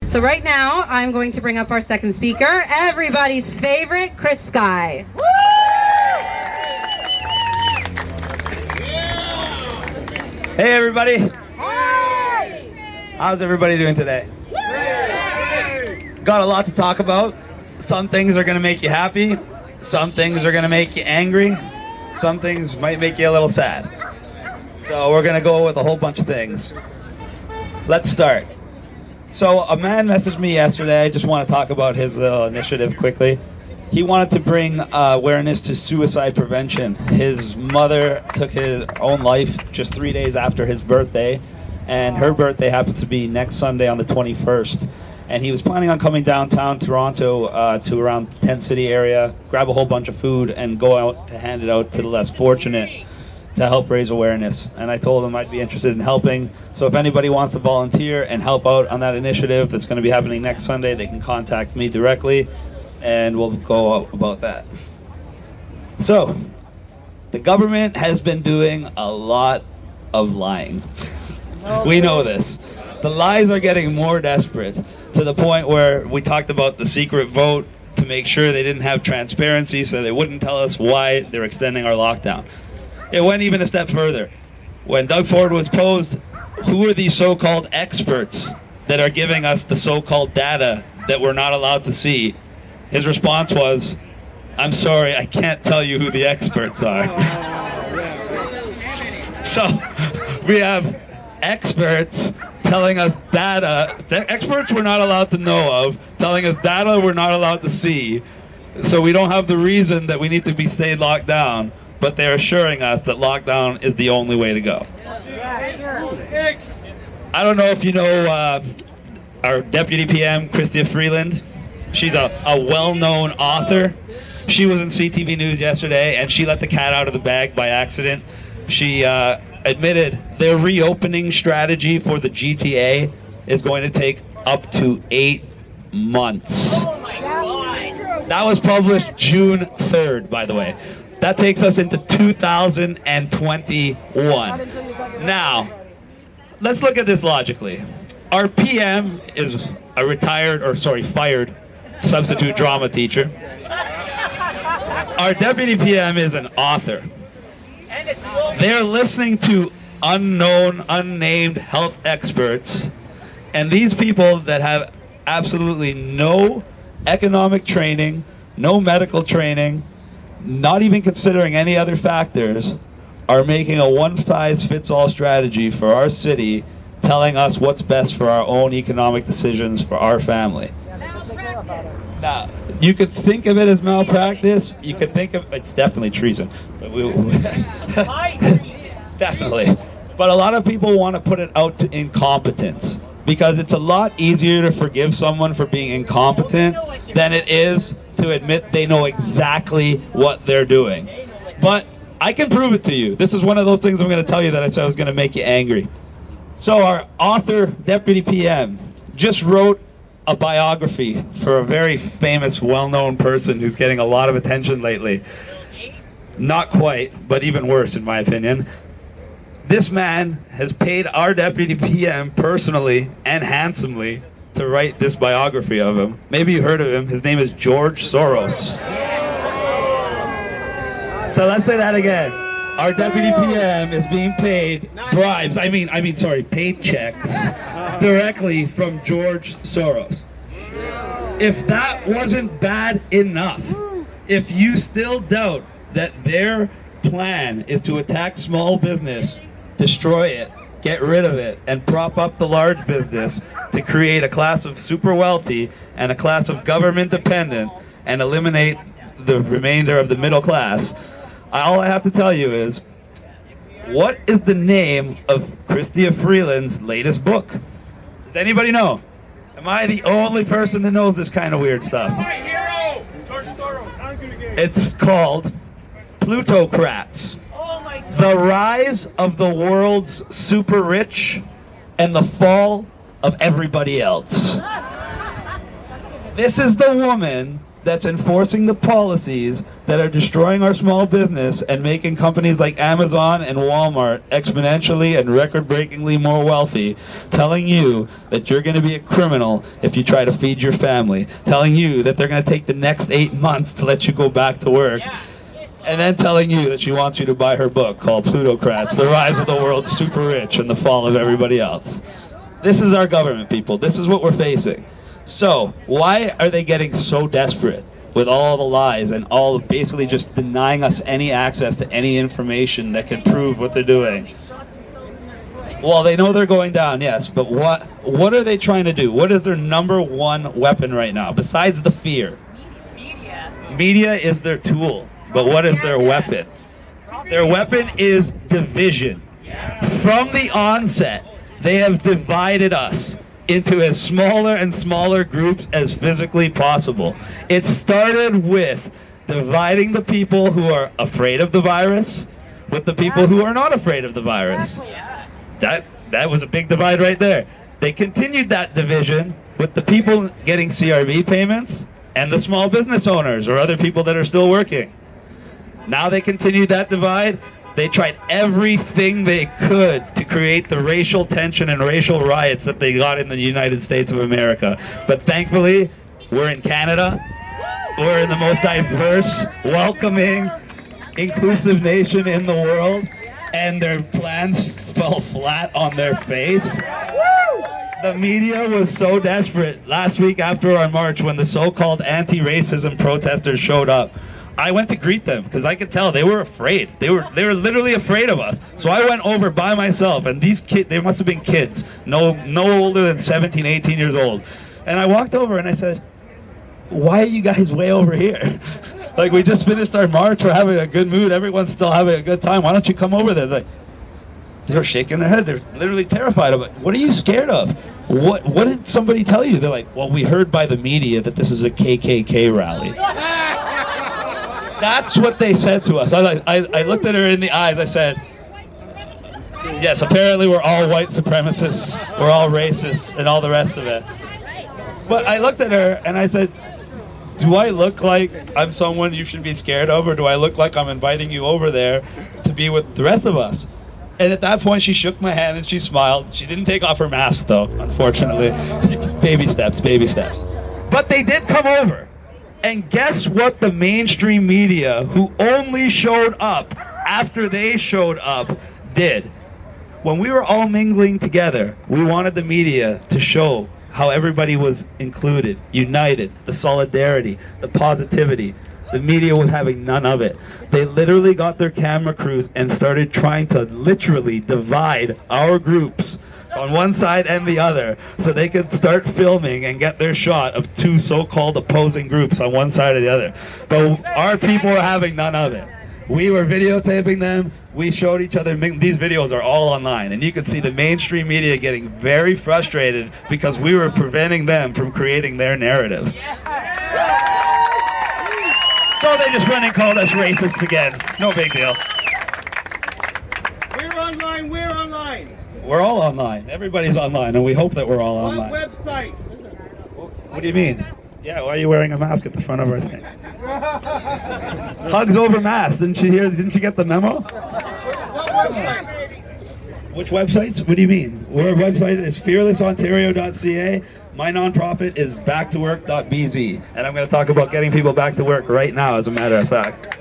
So right now, I'm going to bring up our second speaker, everybody's favorite, Chris Sky. Hey everybody! Hey! How's everybody doing today? Got a lot to talk about. Some things are going to make you happy. Some things are going to make you angry. Some things might make you a little sad. So we're going to go with a whole bunch of things. Let's start. So a man messaged me yesterday. I just want to talk about his little initiative quickly. He wanted to bring awareness to suicide prevention. His mother took his own life just 3 days after his birthday, and her birthday happens to be next Sunday on the 21st. And he was planning on coming downtown Toronto to around the Tent City area, grab a whole bunch of food, and go out to hand it out to the less fortunate to help raise awareness. And I told him I'd be interested in helping. So if anybody wants to volunteer and help out on that initiative that's going to be happening next Sunday, they can contact me directly, and we'll go out about that. So, the government has been doing a lot of lying. We know this. The lies are getting more desperate, to the point where we talked about the secret vote to make sure they didn't have transparency, so they wouldn't tell us why they're extending our lockdown. It went even a step further. When Doug Ford was posed, who are these so-called experts that are giving us the so-called data that we're not allowed to see? His response was, I'm sorry, I can't tell you who the experts are. So we have experts telling us data, experts we're not allowed to know of, telling us data we're not allowed to see. So we don't have the reason that we need to be stayed locked down, but they're assuring us that lockdown is the only way to go. I don't know if you know our Deputy PM, Chrystia Freeland. She's a well-known author. She was in CTV News yesterday, and she let the cat out of the bag by accident. She admitted their reopening strategy for the GTA is going to take up to 8 months. Oh my God. That was published June 3rd, by the way. That takes us into 2021. Now, let's look at this logically. Our PM is a fired substitute drama teacher. Our deputy PM is an author. They're listening to unknown, unnamed health experts, and these people that have absolutely no economic training, no medical training, not even considering any other factors, are making a one-size-fits-all strategy for our city, telling us what's best for our own economic decisions for our family. Now, you could think of it as malpractice. You could think of it's definitely treason. Definitely. But a lot of people want to put it out to incompetence, because it's a lot easier to forgive someone for being incompetent than it is to admit they know exactly what they're doing. But I can prove it to you. This is one of those things I'm going to tell you that I said I was going to make you angry. So our author, Deputy PM, just wrote a biography for a very famous, well-known person who's getting a lot of attention lately. Not quite, but even worse in my opinion. This man has paid our Deputy PM personally and handsomely to write this biography of him. Maybe you heard of him. His name is George Soros. So let's say that again. Our Deputy PM is being paid bribes, paychecks directly from George Soros. If that wasn't bad enough, if you still doubt that their plan is to attack small business, destroy it, get rid of it, and prop up the large business to create a class of super wealthy and a class of government dependent and eliminate the remainder of the middle class, all I have to tell you is, what is the name of Chrystia Freeland's latest book? Does anybody know? Am I the only person that knows this kind of weird stuff? It's called Plutocrats: The Rise of the World's Super Rich and the Fall of Everybody Else. This is the woman that's enforcing the policies that are destroying our small business and making companies like Amazon and Walmart exponentially and record-breakingly more wealthy, telling you that you're going to be a criminal if you try to feed your family, telling you that they're going to take the next 8 months to let you go back to work, and then telling you that she wants you to buy her book called Plutocrats, The Rise of the World's Super Rich and the Fall of Everybody Else. This is our government, people. This is what we're facing. So, why are they getting so desperate with all the lies and all basically just denying us any access to any information that can prove what they're doing? Well, they know they're going down, yes, but what are they trying to do? What is their number one weapon right now, besides the fear? Media is their tool, but what is their weapon? Their weapon is division. From the onset, they have divided us into as smaller and smaller groups as physically possible. It started with dividing the people who are afraid of the virus with the people who are not afraid of the virus. That was a big divide right there. They continued that division with the people getting CRV payments and the small business owners or other people that are still working. Now they continued that divide. They tried everything they could to create the racial tension and racial riots that they got in the United States of America. But thankfully, we're in Canada. We're in the most diverse, welcoming, inclusive nation in the world. And their plans fell flat on their face. The media was so desperate last week after our march when the so-called anti-racism protesters showed up. I went to greet them because I could tell they were afraid. They were literally afraid of us. So I went over by myself, and these kids, they must have been kids, no older than 17, 18 years old. And I walked over and I said, "Why are you guys way over here? Like, we just finished our march. We're having a good mood. Everyone's still having a good time. Why don't you come over there?" Like, they were shaking their head. They're literally terrified of it. What are you scared of? What did somebody tell you? They're like, "Well, we heard by the media that this is a KKK rally." That's what they said to us. I looked at her in the eyes. I said, "Yes, apparently we're all white supremacists. We're all racists and all the rest of it." But I looked at her and I said, "Do I look like I'm someone you should be scared of, or do I look like I'm inviting you over there to be with the rest of us?" And at that point, she shook my hand and she smiled. She didn't take off her mask, though, unfortunately. Baby steps, baby steps. But they did come over. And guess what the mainstream media, who only showed up after they showed up, did? When we were all mingling together, we wanted the media to show how everybody was included, united, the solidarity, the positivity. The media was having none of it. They literally got their camera crews and started trying to literally divide our groups on one side and the other so they could start filming and get their shot of two so-called opposing groups on one side or the other. But our people were having none of it. We were videotaping them. We showed each other. These videos are all online. And you could see the mainstream media getting very frustrated because we were preventing them from creating their narrative. So they just went and called us racists again. No big deal. We're online. We're online. We're all online. Everybody's online, and we hope that we're all On online. website. What do you mean? Yeah, why are you wearing a mask at the front of our thing? Hugs over masks. Didn't you hear? Didn't you get the memo? Which websites? What do you mean? Our website is fearlessontario.ca. My nonprofit is backtowork.bz. And I'm going to talk about getting people back to work right now, as a matter of fact.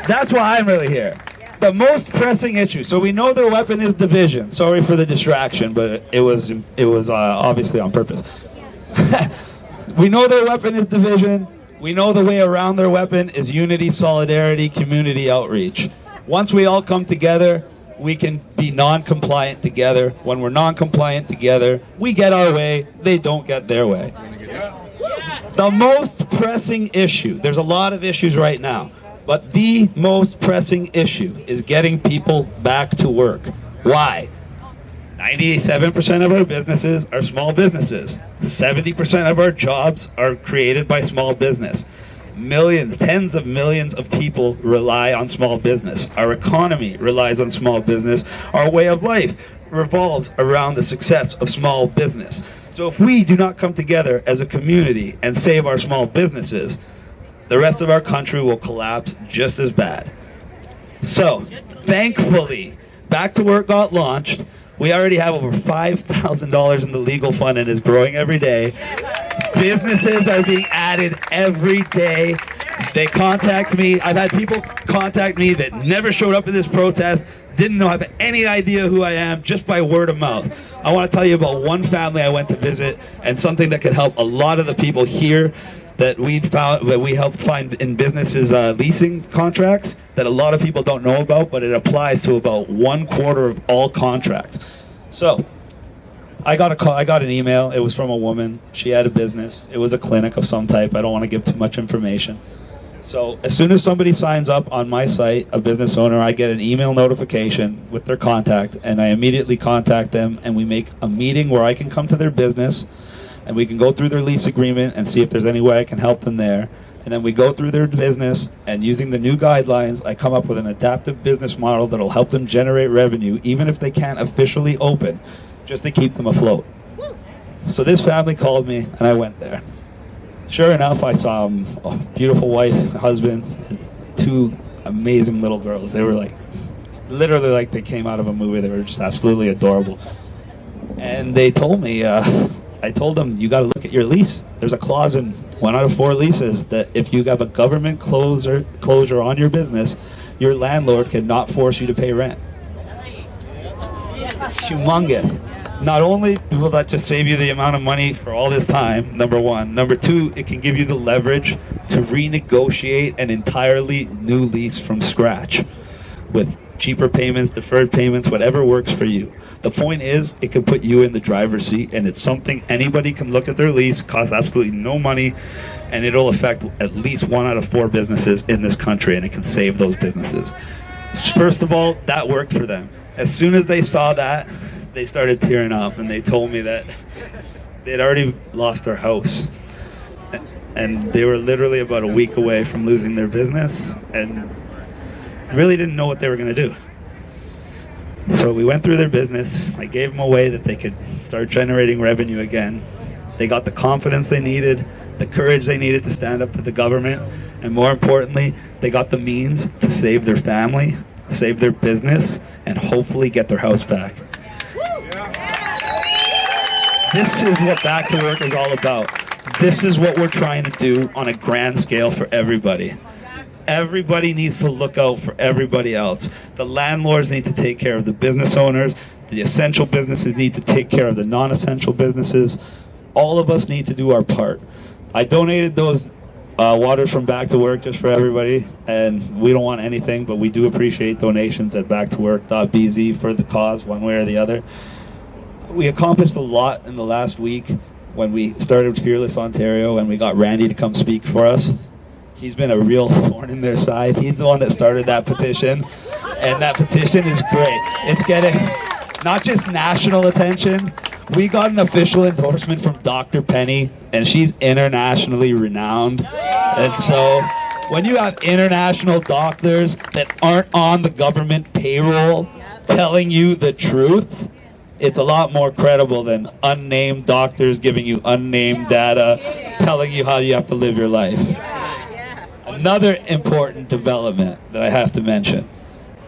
That's why I'm really here. The most pressing issue. So we know their weapon is division. Sorry for the distraction, but it was obviously on purpose. We know their weapon is division. We know the way around their weapon is unity, solidarity, community outreach. Once we all come together, we can be non-compliant together. When we're non-compliant together, we get our way, they don't get their way. The most pressing issue, there's a lot of issues right now, but the most pressing issue is getting people back to work. Why? 97% of our businesses are small businesses. 70% of our jobs are created by small business. Millions, tens of millions of people rely on small business. Our economy relies on small business. Our way of life revolves around the success of small business. So if we do not come together as a community and save our small businesses, the rest of our country will collapse just as bad. So, thankfully, Back to Work got launched. We already have over $5,000 in the legal fund and is growing every day. Businesses are being added every day. They contact me. I've had people contact me that never showed up at this protest, didn't know, have any idea who I am, just by word of mouth. I want to tell you about one family I went to visit and something that could help a lot of the people here that we helped find in businesses leasing contracts that a lot of people don't know about, but it applies to about 1/4 of all contracts. So I got a call. I got an email. It was from a woman. She had a business. It was a clinic of some type. I don't want to give too much information. So as soon as somebody signs up on my site, a business owner, I get an email notification with their contact, and I immediately contact them, and we make a meeting where I can come to their business, and we can go through their lease agreement and see if there's any way I can help them there. And then we go through their business, and using the new guidelines, I come up with an adaptive business model that'll help them generate revenue, even if they can't officially open, just to keep them afloat. So this family called me, and I went there. Sure enough, I saw a beautiful wife, husband, and 2 amazing little girls. They were like, literally like they came out of a movie. They were just absolutely adorable. And they told me, I told them, you got to look at your lease. There's a clause in 1 out of 4 leases that if you have a government closure on your business, your landlord cannot force you to pay rent. Humongous. Not only will that just save you the amount of money for all this time, number one. Number two, it can give you the leverage to renegotiate an entirely new lease from scratch with cheaper payments, deferred payments, whatever works for you. The point is, it can put you in the driver's seat, and it's something anybody can look at their lease, costs absolutely no money, and it'll affect at least 1 out of 4 businesses in this country, and it can save those businesses. First of all, that worked for them. As soon as they saw that, they started tearing up, and they told me that they'd already lost their house, and they were literally about a week away from losing their business, and really didn't know what they were going to do. So we went through their business. I gave them a way that they could start generating revenue again. They got the confidence they needed, the courage they needed to stand up to the government, and more importantly, they got the means to save their family, save their business, and hopefully get their house back. This is what Back to Work is all about. This is what we're trying to do on a grand scale for everybody. Everybody needs to look out for everybody else. The landlords need to take care of the business owners. The essential businesses need to take care of the non-essential businesses. All of us need to do our part. I donated those waters from Back to Work just for everybody, and we don't want anything, but we do appreciate donations at backtowork.bz for the cause, one way or the other. We accomplished a lot in the last week when we started Fearless Ontario, and we got Randy to come speak for us. He's been a real thorn in their side. He's the one that started that petition, and that petition is great. It's getting not just national attention. We got an official endorsement from Dr. Penny, and she's internationally renowned. And so when you have international doctors that aren't on the government payroll telling you the truth, it's a lot more credible than unnamed doctors giving you unnamed data, telling you how you have to live your life. Another important development that I have to mention.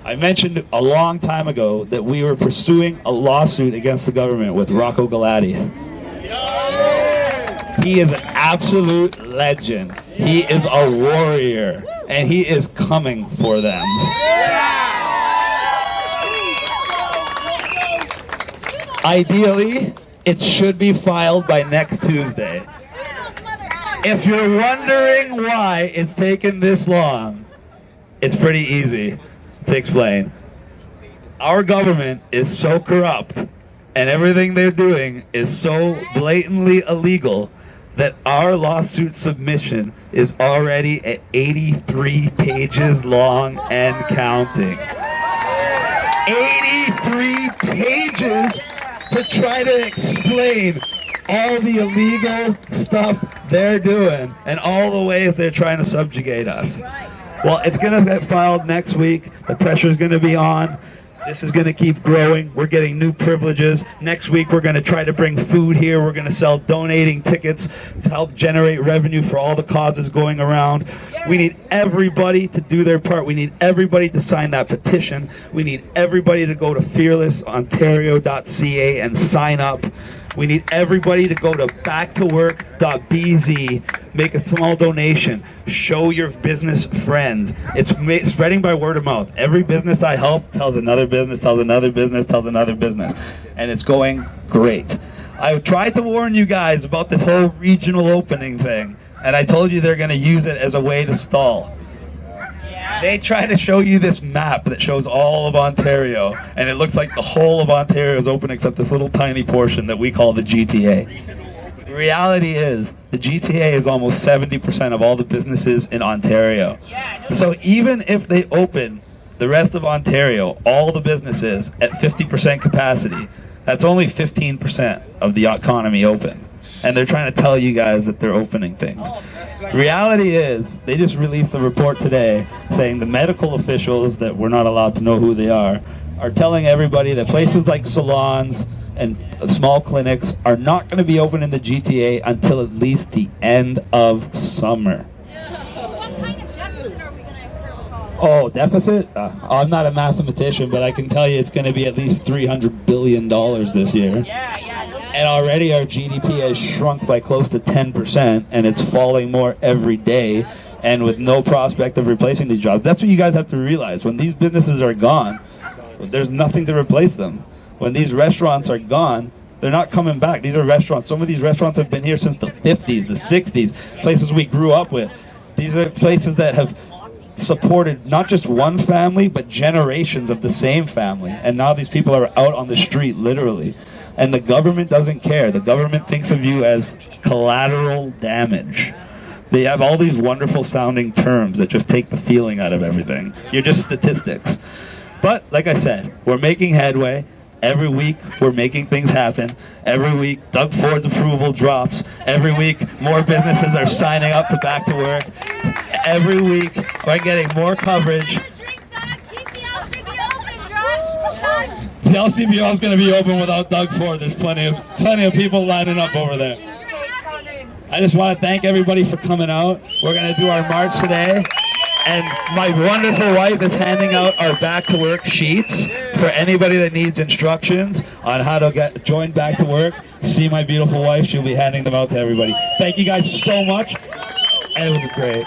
I mentioned a long time ago that we were pursuing a lawsuit against the government with Rocco Galati. He is an absolute legend. He is a warrior, and he is coming for them. Ideally, it should be filed by next Tuesday. If you're wondering why it's taken this long, it's pretty easy to explain. Our government is so corrupt, and everything they're doing is so blatantly illegal, that our lawsuit submission is already at 83 pages long and counting. 83 pages to try to explain all the illegal stuff they're doing and all the ways they're trying to subjugate us. Well, it's going to get filed next week. The pressure is going to be on. This is going to keep growing. We're getting new privileges. Next week, we're going to try to bring food here. We're going to sell donating tickets to help generate revenue for all the causes going around. We need everybody to do their part. We need everybody to sign that petition. We need everybody to go to fearlessontario.ca and sign up. We need everybody to go to backtowork.bz, make a small donation, show your business friends. It's spreading by word of mouth. Every business I help tells another business, tells another business, tells another business. And it's going great. I tried to warn you guys about this whole regional opening thing, and I told you they're going to use it as a way to stall. They try to show you this map that shows all of Ontario, and it looks like the whole of Ontario is open except this little tiny portion that we call the GTA. The reality is, the GTA is almost 70% of all the businesses in Ontario. So even if they open the rest of Ontario, all the businesses at 50% capacity, that's only 15% of the economy open. And they're trying to tell you guys that they're opening things. The reality is, they just released a report today saying the medical officials, that we're not allowed to know who they are telling everybody that places like salons and small clinics are not going to be open in the GTA until at least the end of summer. What kind of deficit are we going to incur with all this? Oh, deficit? I'm not a mathematician, but I can tell you it's going to be at least $300 billion this year. And already our GDP has shrunk by close to 10%, and it's falling more every day, and with no prospect of replacing these jobs. That's what you guys have to realize. When these businesses are gone, there's nothing to replace them. When these restaurants are gone, they're not coming back. These are restaurants. Some of these restaurants have been here since the 50s, the 60s, places we grew up with. These are places that have supported not just one family, but generations of the same family. And now these people are out on the street, literally. And the government doesn't care. The government thinks of you as collateral damage. They have all these wonderful sounding terms that just take the feeling out of everything. You're just statistics. But like I said, we're making headway. Every week we're making things happen. Every week Doug Ford's approval drops. Every week more businesses are signing up to Back to Work. Every week we're getting more coverage. The LCBO is going to be open without Doug Ford. There's plenty of people lining up over there. I just want to thank everybody for coming out. We're going to do our march today. And my wonderful wife is handing out our Back to Work sheets for anybody that needs instructions on how to join Back to Work. See my beautiful wife. She'll be handing them out to everybody. Thank you guys so much. And it was great.